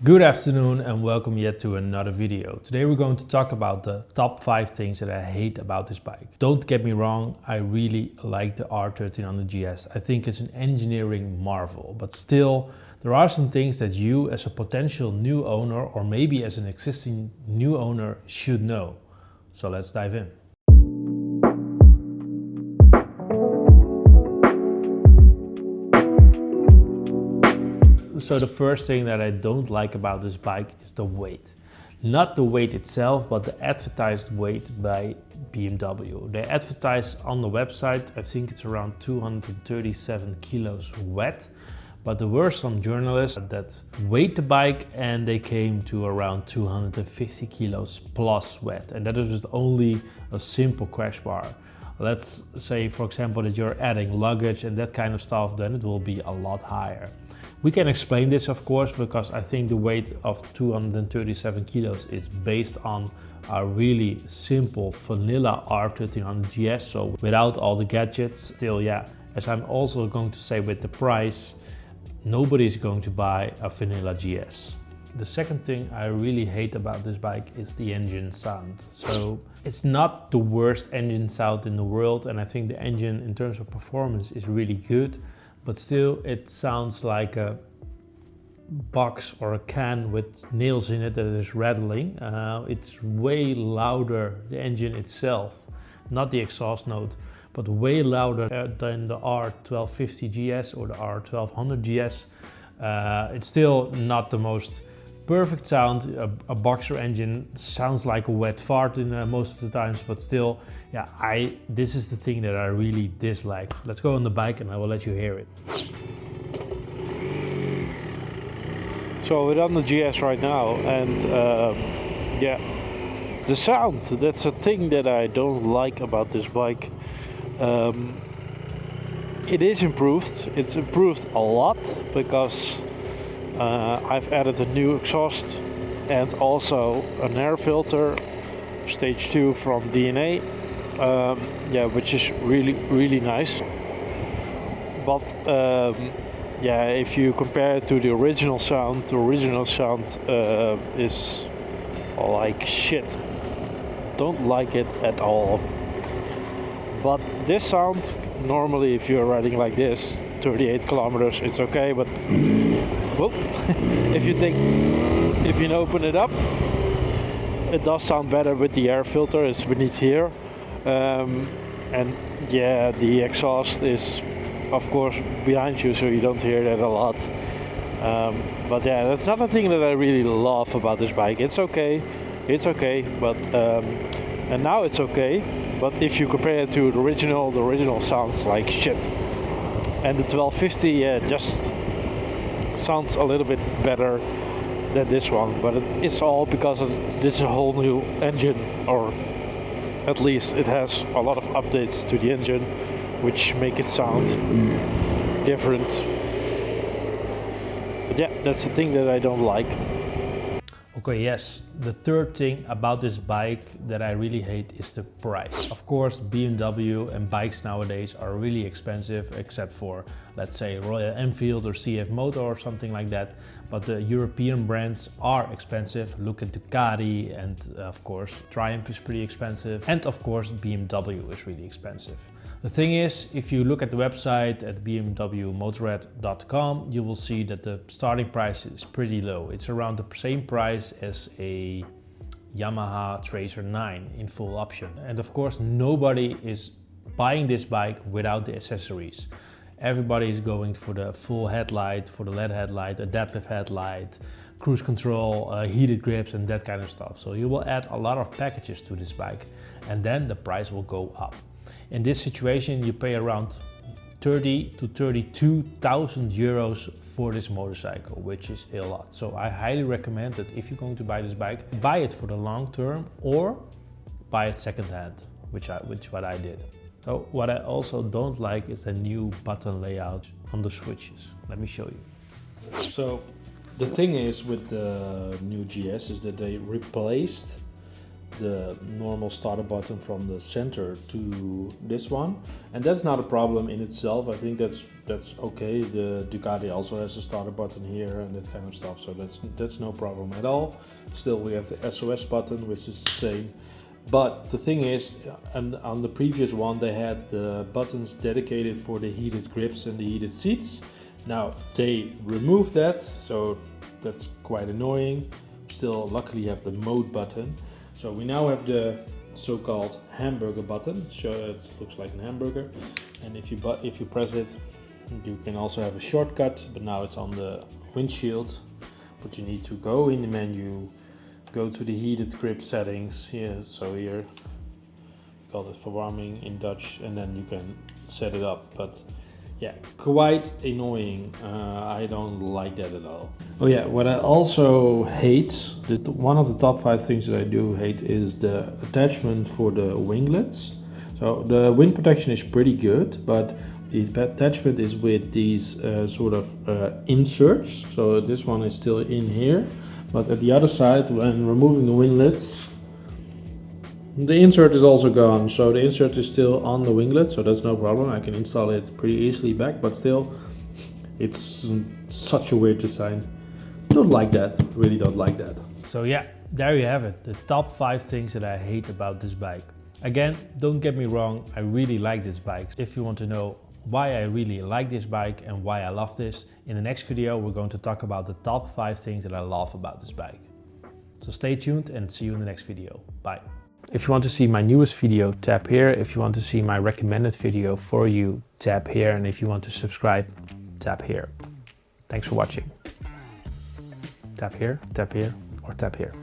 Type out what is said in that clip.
Good afternoon and welcome yet to another video. Today we're going to talk about the top 5 things that I hate about this bike. Don't get me wrong, I really like the R1300GS. I think it's an engineering marvel, but still there are some things that you as a potential new owner or maybe as an existing new owner should know. So let's dive in. So the first thing that I don't like about this bike is the weight. Not the weight itself, but the advertised weight by BMW. They advertise on the website, I think it's around 237 kilos wet. But there were some journalists that weighed the bike and they came to around 250 kilos plus wet. And that is only a simple crash bar. Let's say, for example, that you're adding luggage and that kind of stuff, then it will be a lot higher. We can explain this, of course, because I think the weight of 237 kilos is based on a really simple vanilla R1300GS, so without all the gadgets. Still, yeah, as I'm also going to say with the price, nobody's going to buy a vanilla GS. The second thing I really hate about this bike is the engine sound. So it's not the worst engine sound in the world, and I think the engine in terms of performance is really good. But still, it sounds like a box or a can with nails in it that is rattling. It's way louder, the engine itself, not the exhaust note, but way louder than the R1300GS or the R1300GS. It's still not the most perfect sound. A boxer engine sounds like a wet fart in most of the times, but still, yeah, this is the thing that I really dislike. Let's go on the bike and I will let you hear it. So we're on the GS right now, and yeah, the sound, that's a thing that I don't like about this bike. It is improved. It's improved a lot because I've added a new exhaust and also an air filter, stage 2 from DNA, yeah, which is really nice. But yeah, if you compare it to the original sound is like shit. Don't like it at all. But this sound, normally if you're riding like this, 38 kilometers, it's okay, but whoa, if you open it up, it does sound better with the air filter. It's beneath here, and yeah, the exhaust is of course behind you, so you don't hear that a lot. But yeah, that's another thing that I really love about this bike. It's okay, but and now it's okay. But if you compare it to the original sounds like shit. And the 1250, yeah, just sounds a little bit better than this one, but it's all because this is a whole new engine, or at least it has a lot of updates to the engine which make it sound different. But yeah, that's the thing that I don't like. Okay, yes, the third thing about this bike that I really hate is the price. Of course, BMW and bikes nowadays are really expensive, except for, let's say, Royal Enfield or CF Moto or something like that. But the European brands are expensive. Look at Ducati, and of course, Triumph is pretty expensive. And of course, BMW is really expensive. The thing is, if you look at the website at bmwmotorrad.com, you will see that the starting price is pretty low. It's around the same price as a Yamaha Tracer 9 in full option. And of course, nobody is buying this bike without the accessories. Everybody is going for the full headlight, for the LED headlight, adaptive headlight, cruise control, heated grips and that kind of stuff. So you will add a lot of packages to this bike and then the price will go up. In this situation, you pay around 30 to 32,000 euros for this motorcycle, which is a lot. So I highly recommend that if you're going to buy this bike, buy it for the long term or buy it secondhand, which what I did. So what I also don't like is the new button layout on the switches. Let me show you. So the thing is with the new GS is that they replaced the normal starter button from the center to this one, and that's not a problem in itself. I think that's okay. The Ducati also has a starter button here and that kind of stuff, so that's no problem at all. Still, we have the SOS button, which is the same. But the thing is, on the previous one they had the buttons dedicated for the heated grips and the heated seats. Now they removed that, so that's quite annoying. Still, luckily have the mode button. So we now have the so-called hamburger button. So it looks like a hamburger, and if you press it, you can also have a shortcut. But now it's on the windshield. But you need to go in the menu, go to the heated grip settings here. So here, we call it verwarming in Dutch, and then you can set it up. But yeah, quite annoying. I don't like that at all. Oh yeah, what I also hate, one of the top 5 things that I do hate is the attachment for the winglets. So the wind protection is pretty good, but the attachment is with these sort of inserts. So this one is still in here, but at the other side, when removing the winglets, the insert is also gone. So the insert is still on the winglet, so that's no problem. I can install it pretty easily back, but still, it's such a weird design. Don't like that, really don't like that. So yeah, there you have it, the top 5 things that I hate about this bike. Again, don't get me wrong, I really like this bike. If you want to know why I really like this bike and why I love this, in the next video we're going to talk about the top 5 things that I love about this bike. So stay tuned and see you in the next video. Bye. If you want to see my newest video, tap here. If you want to see my recommended video for you, tap here. And if you want to subscribe, tap here. Thanks for watching. Tap here, or tap here.